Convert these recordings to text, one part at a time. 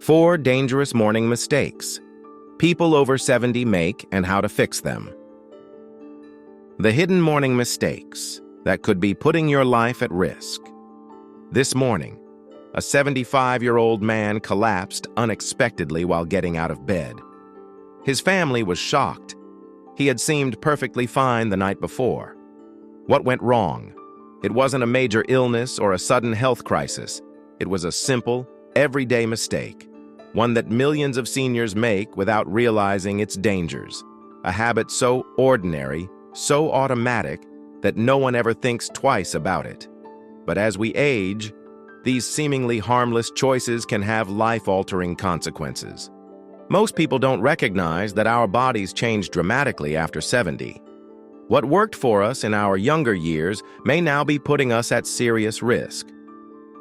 4 dangerous morning mistakes people over 70 make and how to fix them. The hidden morning mistakes that could be putting your life at risk. This morning, a 75-year-old man collapsed unexpectedly while getting out of bed. His family was shocked. He had seemed perfectly fine the night before. What went wrong? It wasn't a major illness or a sudden health crisis. It was a simple, everyday mistake, one that millions of seniors make without realizing its dangers. A habit so ordinary, so automatic, that no one ever thinks twice about it. But as we age, these seemingly harmless choices can have life-altering consequences. Most people don't recognize that our bodies change dramatically after 70. What worked for us in our younger years may now be putting us at serious risk.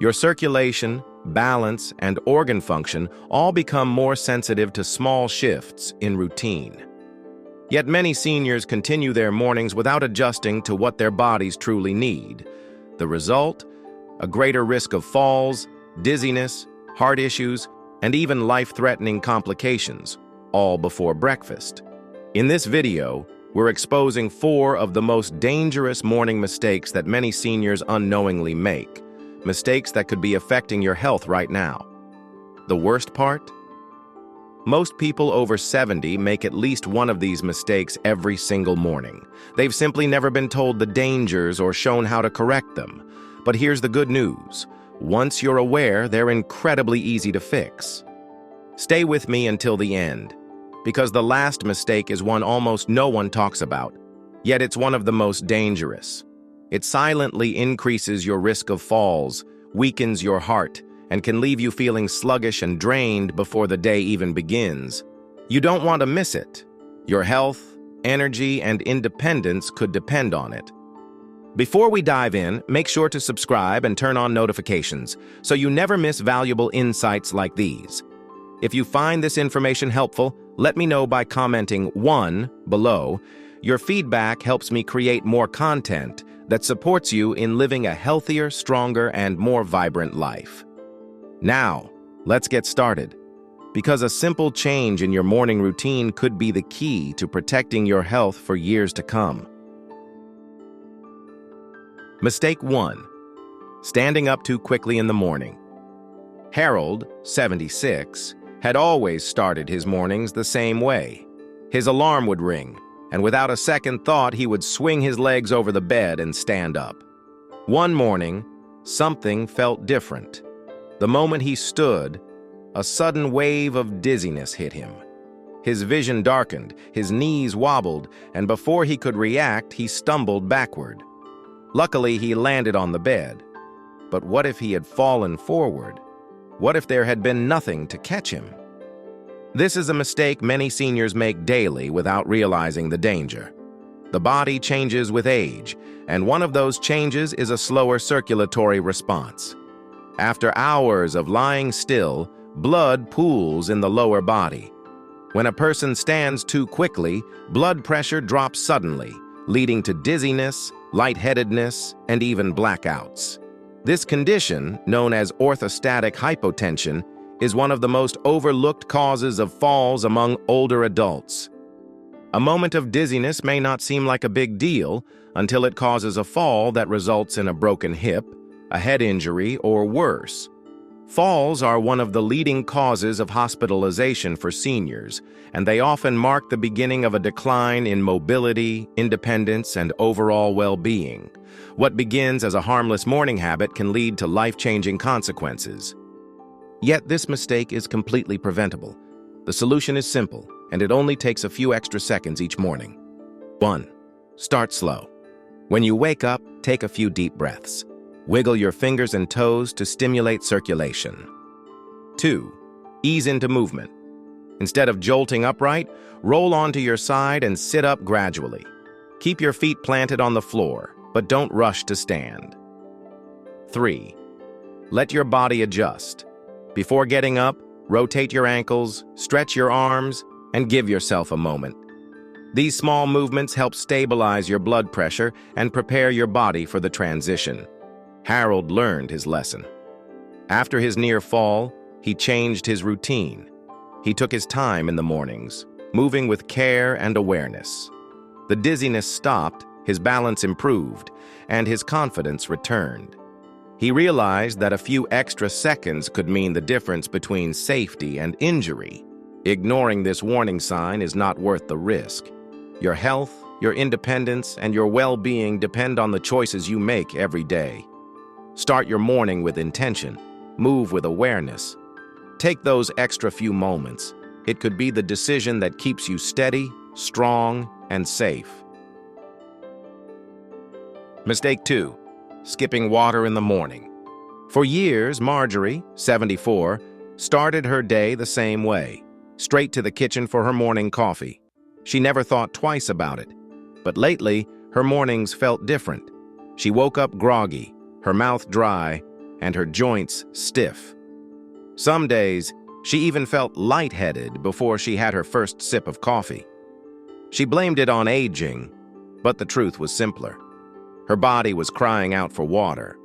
Your circulation, balance, and organ function all become more sensitive to small shifts in routine. Yet many seniors continue their mornings without adjusting to what their bodies truly need. The result? A greater risk of falls, dizziness, heart issues, and even life-threatening complications, all before breakfast. In this video, we're exposing 4 of the most dangerous morning mistakes that many seniors unknowingly make, mistakes that could be affecting your health right now. The worst part? Most people over 70 make at least one of these mistakes every single morning. They've simply never been told the dangers or shown how to correct them. But here's the good news. Once you're aware, they're incredibly easy to fix. Stay with me until the end, because the last mistake is one almost no one talks about, yet it's one of the most dangerous. It silently increases your risk of falls, weakens your heart, and can leave you feeling sluggish and drained before the day even begins. You don't want to miss it. Your health, energy, and independence could depend on it. Before we dive in, make sure to subscribe and turn on notifications so you never miss valuable insights like these. If you find this information helpful, let me know by commenting 1 below. Your feedback helps me create more content that supports you in living a healthier, stronger, and more vibrant life. Now, let's get started, because a simple change in your morning routine could be the key to protecting your health for years to come. Mistake 1. Standing up too quickly in the morning. Harold, 76, had always started his mornings the same way. His alarm would ring, and without a second thought, he would swing his legs over the bed and stand up. One morning, something felt different. The moment he stood, a sudden wave of dizziness hit him. His vision darkened, his knees wobbled, and before he could react, he stumbled backward. Luckily, he landed on the bed. But what if he had fallen forward? What if there had been nothing to catch him? This is a mistake many seniors make daily without realizing the danger. The body changes with age, and one of those changes is a slower circulatory response. After hours of lying still, blood pools in the lower body. When a person stands too quickly, blood pressure drops suddenly, leading to dizziness, lightheadedness, and even blackouts. This condition, known as orthostatic hypotension, is one of the most overlooked causes of falls among older adults. A moment of dizziness may not seem like a big deal until it causes a fall that results in a broken hip, a head injury, or worse. Falls are one of the leading causes of hospitalization for seniors, and they often mark the beginning of a decline in mobility, independence, and overall well-being. What begins as a harmless morning habit can lead to life-changing consequences. Yet this mistake is completely preventable. The solution is simple, and it only takes a few extra seconds each morning. 1. Start slow. When you wake up, take a few deep breaths. Wiggle your fingers and toes to stimulate circulation. 2. Ease into movement. Instead of jolting upright, roll onto your side and sit up gradually. Keep your feet planted on the floor, but don't rush to stand. 3. Let your body adjust. Before getting up, rotate your ankles, stretch your arms, and give yourself a moment. These small movements help stabilize your blood pressure and prepare your body for the transition. Harold learned his lesson. After his near fall, he changed his routine. He took his time in the mornings, moving with care and awareness. The dizziness stopped, his balance improved, and his confidence returned. He realized that a few extra seconds could mean the difference between safety and injury. Ignoring this warning sign is not worth the risk. Your health, your independence, and your well-being depend on the choices you make every day. Start your morning with intention. Move with awareness. Take those extra few moments. It could be the decision that keeps you steady, strong, and safe. Mistake 2. Skipping water in the morning. For years, Marjorie, 74, started her day the same way, straight to the kitchen for her morning coffee. She never thought twice about it. But lately, her mornings felt different. She woke up groggy, her mouth dry, and her joints stiff. Some days, she even felt lightheaded before she had her first sip of coffee. She blamed it on aging, but the truth was simpler. Her body was crying out for water.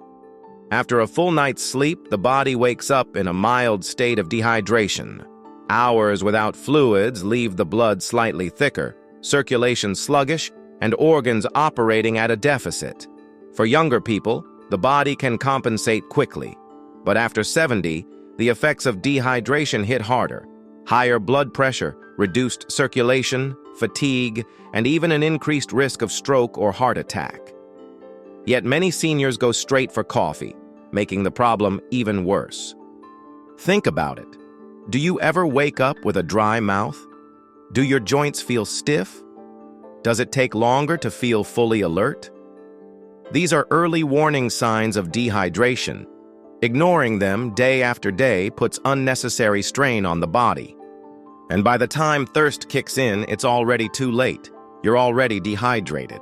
After a full night's sleep, the body wakes up in a mild state of dehydration. Hours without fluids leave the blood slightly thicker, circulation sluggish, and organs operating at a deficit. For younger people, the body can compensate quickly, but after 70, the effects of dehydration hit harder. Higher blood pressure, reduced circulation, fatigue, and even an increased risk of stroke or heart attack. Yet many seniors go straight for coffee, making the problem even worse. Think about it. Do you ever wake up with a dry mouth? Do your joints feel stiff? Does it take longer to feel fully alert? These are early warning signs of dehydration. Ignoring them day after day puts unnecessary strain on the body. And by the time thirst kicks in, it's already too late. You're already dehydrated.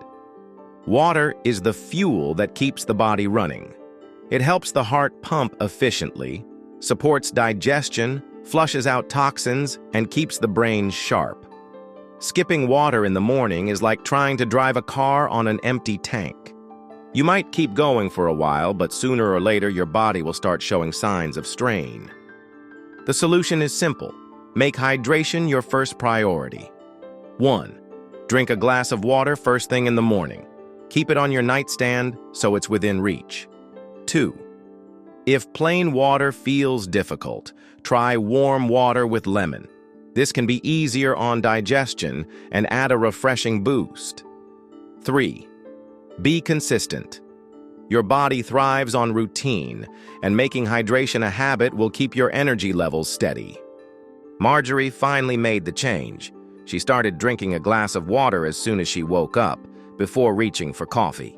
Water is the fuel that keeps the body running. It helps the heart pump efficiently, supports digestion, flushes out toxins, and keeps the brain sharp. Skipping water in the morning is like trying to drive a car on an empty tank. You might keep going for a while, but sooner or later your body will start showing signs of strain. The solution is simple. Make hydration your first priority. 1. Drink a glass of water first thing in the morning. Keep it on your nightstand so it's within reach. 2. If plain water feels difficult, try warm water with lemon. This can be easier on digestion and add a refreshing boost. 3. Be consistent. Your body thrives on routine, and making hydration a habit will keep your energy levels steady. Marjorie finally made the change. She started drinking a glass of water as soon as she woke up, before reaching for coffee.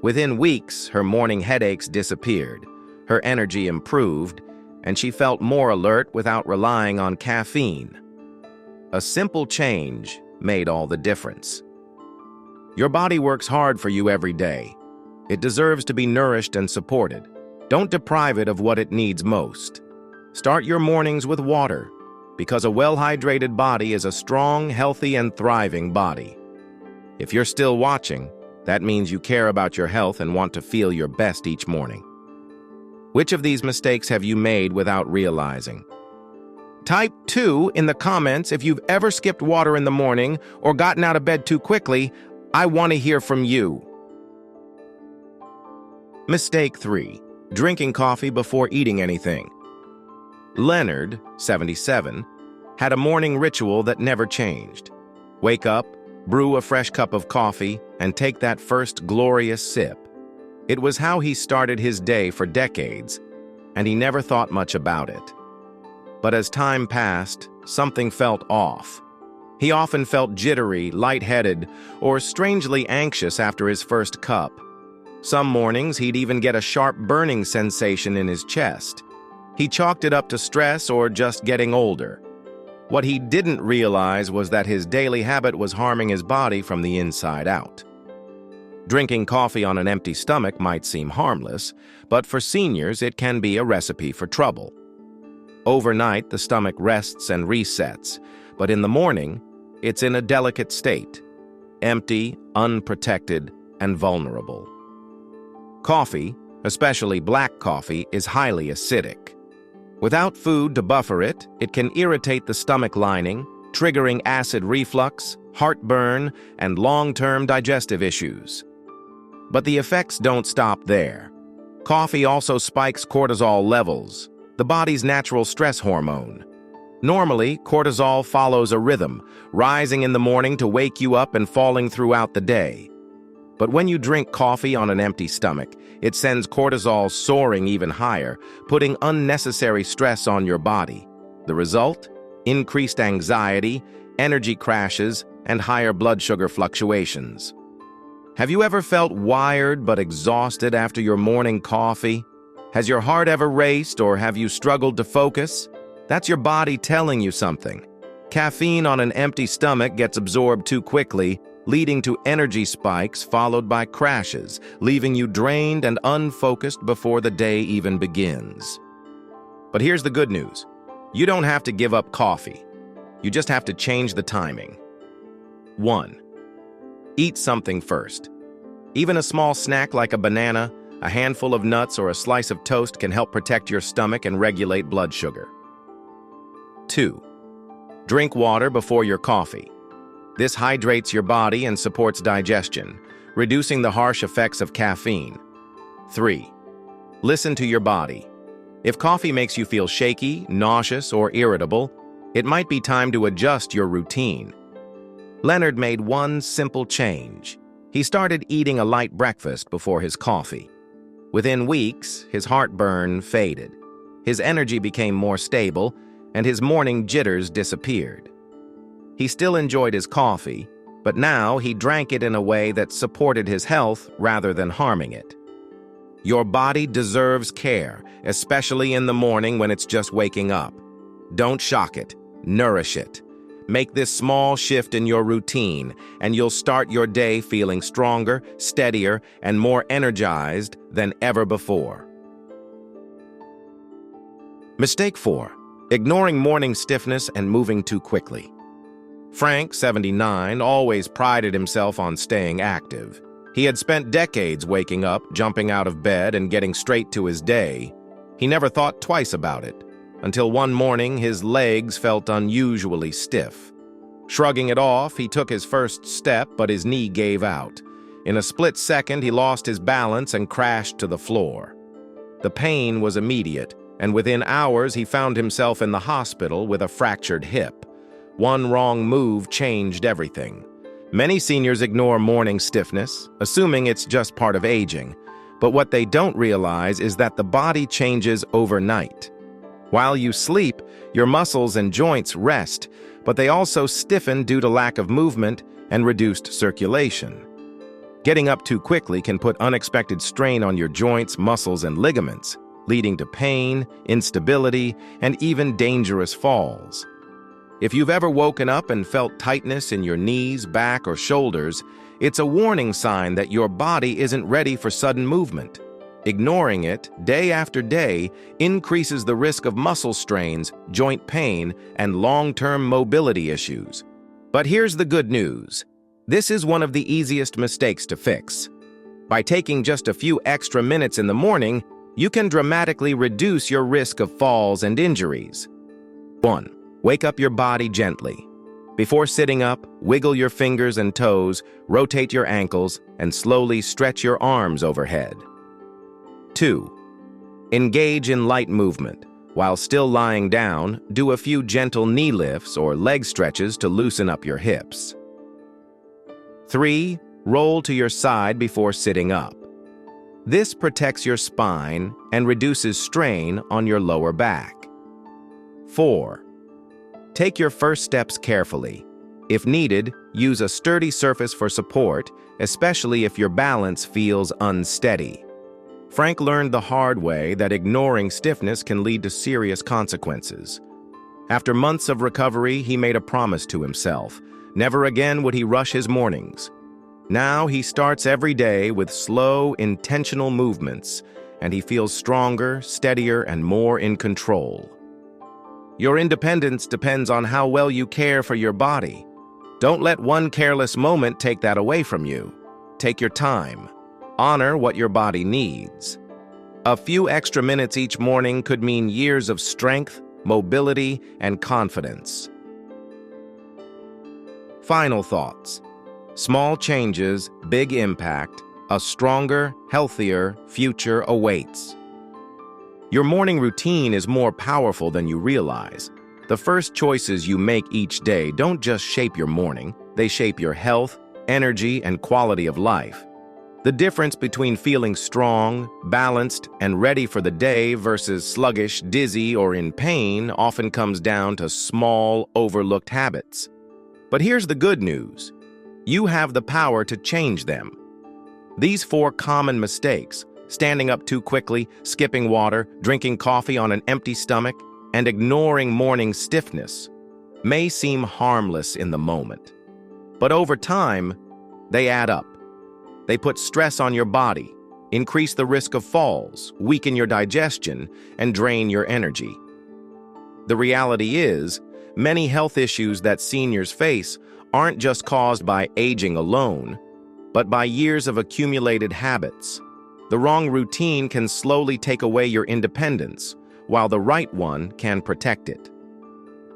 Within weeks, her morning headaches disappeared, her energy improved, and she felt more alert without relying on caffeine. A simple change made all the difference. Your body works hard for you every day. It deserves to be nourished and supported. Don't deprive it of what it needs most. Start your mornings with water, because a well-hydrated body is a strong, healthy, and thriving body. If you're still watching, that means you care about your health and want to feel your best each morning. Which of these mistakes have you made without realizing? Type 2 in the comments if you've ever skipped water in the morning or gotten out of bed too quickly. I want to hear from you. Mistake 3. Drinking coffee before eating anything. Leonard, 77, had a morning ritual that never changed. Wake up, brew a fresh cup of coffee, and take that first glorious sip. It was how he started his day for decades, and he never thought much about it. But as time passed, something felt off. He often felt jittery, lightheaded, or strangely anxious after his first cup. Some mornings, he'd even get a sharp burning sensation in his chest. He chalked it up to stress or just getting older. What he didn't realize was that his daily habit was harming his body from the inside out. Drinking coffee on an empty stomach might seem harmless, but for seniors, it can be a recipe for trouble. Overnight, the stomach rests and resets, but in the morning, it's in a delicate state, empty, unprotected, and vulnerable. Coffee, especially black coffee, is highly acidic. Without food to buffer it, it can irritate the stomach lining, triggering acid reflux, heartburn, and long-term digestive issues. But the effects don't stop there. Coffee also spikes cortisol levels, the body's natural stress hormone. Normally, cortisol follows a rhythm, rising in the morning to wake you up and falling throughout the day. But when you drink coffee on an empty stomach, it sends cortisol soaring even higher, putting unnecessary stress on your body. The result? Increased anxiety, energy crashes, and higher blood sugar fluctuations. Have you ever felt wired but exhausted after your morning coffee? Has your heart ever raced, or have you struggled to focus? That's your body telling you something. Caffeine on an empty stomach gets absorbed too quickly, leading to energy spikes followed by crashes, leaving you drained and unfocused before the day even begins. But here's the good news. You don't have to give up coffee. You just have to change the timing. 1. Eat something first. Even a small snack like a banana, a handful of nuts, or a slice of toast can help protect your stomach and regulate blood sugar. 2. Drink water before your coffee. This hydrates your body and supports digestion, reducing the harsh effects of caffeine. 3. Listen to your body. If coffee makes you feel shaky, nauseous, or irritable, it might be time to adjust your routine. Leonard made one simple change. He started eating a light breakfast before his coffee. Within weeks, his heartburn faded. His energy became more stable, and his morning jitters disappeared. He still enjoyed his coffee, but now he drank it in a way that supported his health rather than harming it. Your body deserves care, especially in the morning when it's just waking up. Don't shock it, nourish it. Make this small shift in your routine, and you'll start your day feeling stronger, steadier, and more energized than ever before. Mistake 4. Ignoring morning stiffness and moving too quickly. Frank, 79, always prided himself on staying active. He had spent decades waking up, jumping out of bed, and getting straight to his day. He never thought twice about it, until one morning his legs felt unusually stiff. Shrugging it off, he took his first step, but his knee gave out. In a split second, he lost his balance and crashed to the floor. The pain was immediate, and within hours he found himself in the hospital with a fractured hip. One wrong move changed everything. Many seniors ignore morning stiffness, assuming it's just part of aging. But what they don't realize is that the body changes overnight. While you sleep, your muscles and joints rest, but they also stiffen due to lack of movement and reduced circulation. Getting up too quickly can put unexpected strain on your joints, muscles, and ligaments, leading to pain, instability, and even dangerous falls. If you've ever woken up and felt tightness in your knees, back, or shoulders, it's a warning sign that your body isn't ready for sudden movement. Ignoring it, day after day, increases the risk of muscle strains, joint pain, and long-term mobility issues. But here's the good news. This is one of the easiest mistakes to fix. By taking just a few extra minutes in the morning, you can dramatically reduce your risk of falls and injuries. 1. Wake up your body gently. Before sitting up, wiggle your fingers and toes, rotate your ankles, and slowly stretch your arms overhead. 2. Engage in light movement. While still lying down, do a few gentle knee lifts or leg stretches to loosen up your hips. 3. Roll to your side before sitting up. This protects your spine and reduces strain on your lower back. 4. Take your first steps carefully. If needed, use a sturdy surface for support, especially if your balance feels unsteady. Frank learned the hard way that ignoring stiffness can lead to serious consequences. After months of recovery, he made a promise to himself. Never again would he rush his mornings. Now he starts every day with slow, intentional movements, and he feels stronger, steadier, and more in control. Your independence depends on how well you care for your body. Don't let one careless moment take that away from you. Take your time. Honor what your body needs. A few extra minutes each morning could mean years of strength, mobility, and confidence. Final thoughts. Small changes, big impact. A stronger, healthier future awaits. Your morning routine is more powerful than you realize. The first choices you make each day don't just shape your morning, they shape your health, energy, and quality of life. The difference between feeling strong, balanced, and ready for the day versus sluggish, dizzy, or in pain often comes down to small, overlooked habits. But here's the good news. You have the power to change them. These 4 common mistakes, standing up too quickly, skipping water, drinking coffee on an empty stomach, and ignoring morning stiffness, may seem harmless in the moment. But over time, they add up. They put stress on your body, increase the risk of falls, weaken your digestion, and drain your energy. The reality is, many health issues that seniors face aren't just caused by aging alone, but by years of accumulated habits. The wrong routine can slowly take away your independence, while the right one can protect it.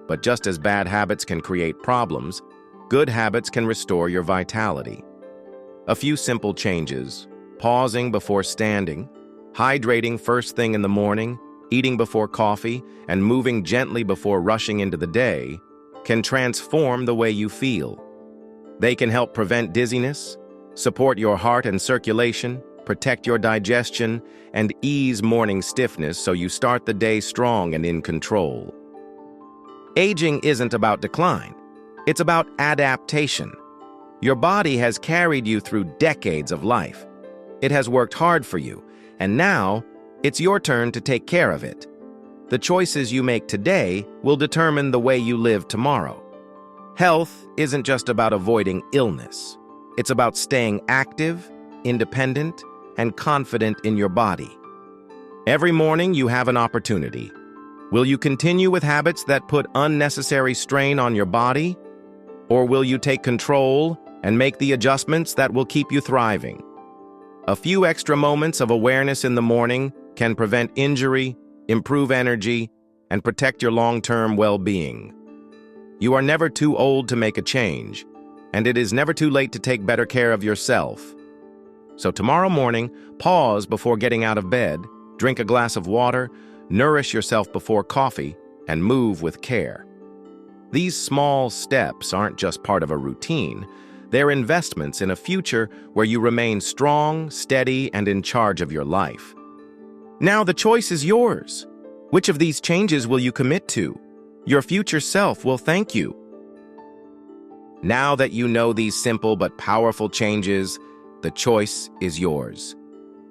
But just as bad habits can create problems, good habits can restore your vitality. A few simple changes: pausing before standing, hydrating first thing in the morning, eating before coffee, and moving gently before rushing into the day can transform the way you feel. They can help prevent dizziness, support your heart and circulation, protect your digestion, and ease morning stiffness so you start the day strong and in control. Aging isn't about decline. It's about adaptation. Your body has carried you through decades of life. It has worked hard for you, and now it's your turn to take care of it. The choices you make today will determine the way you live tomorrow. Health isn't just about avoiding illness. It's about staying active, independent, and confident in your body. Every morning you have an opportunity. Will you continue with habits that put unnecessary strain on your body? Or will you take control and make the adjustments that will keep you thriving? A few extra moments of awareness in the morning can prevent injury, improve energy, and protect your long-term well-being. You are never too old to make a change, and it is never too late to take better care of yourself. So tomorrow morning, pause before getting out of bed, drink a glass of water, nourish yourself before coffee, and move with care. These small steps aren't just part of a routine. They're investments in a future where you remain strong, steady, and in charge of your life. Now the choice is yours. Which of these changes will you commit to? Your future self will thank you. Now that you know these simple but powerful changes, the choice is yours.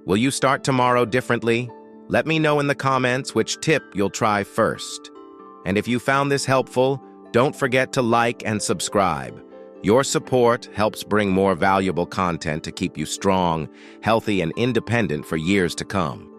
Will you start tomorrow differently? Let me know in the comments which tip you'll try first. And if you found this helpful, don't forget to like and subscribe. Your support helps bring more valuable content to keep you strong, healthy, and independent for years to come.